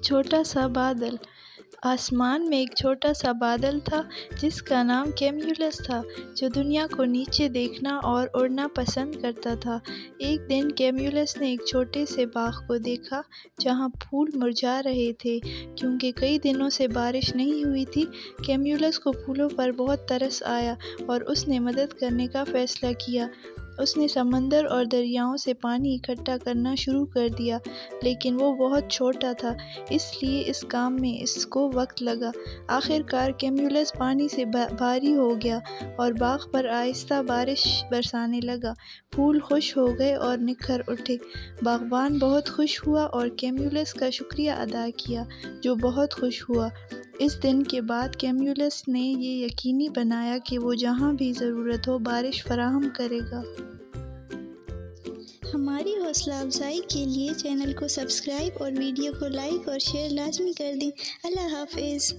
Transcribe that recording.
چھوٹا سا بادل۔ آسمان میں ایک چھوٹا سا بادل تھا جس کا نام کیمولس تھا، جو دنیا کو نیچے دیکھنا اور اڑنا پسند کرتا تھا۔ ایک دن کیمولس نے ایک چھوٹے سے باغ کو دیکھا جہاں پھول مرجھا رہے تھے کیونکہ کئی دنوں سے بارش نہیں ہوئی تھی۔ کیمولس کو پھولوں پر بہت ترس آیا اور اس نے مدد کرنے کا فیصلہ کیا۔ اس نے سمندر اور دریاؤں سے پانی اکٹھا کرنا شروع کر دیا، لیکن وہ بہت چھوٹا تھا، اس لیے اس کام میں اس کو وقت لگا۔ آخر کار کیمولس پانی سے بھاری ہو گیا اور باغ پر آہستہ بارش برسانے لگا۔ پھول خوش ہو گئے اور نکھر اٹھے۔ باغبان بہت خوش ہوا اور کیمولس کا شکریہ ادا کیا، جو بہت خوش ہوا۔ اس دن کے بعد کیمولس نے یہ یقینی بنایا کہ وہ جہاں بھی ضرورت ہو بارش فراہم کرے گا۔ ہماری حوصلہ افزائی کے لیے چینل کو سبسکرائب اور ویڈیو کو لائک اور شیئر لازمی کر دیں۔ اللہ حافظ۔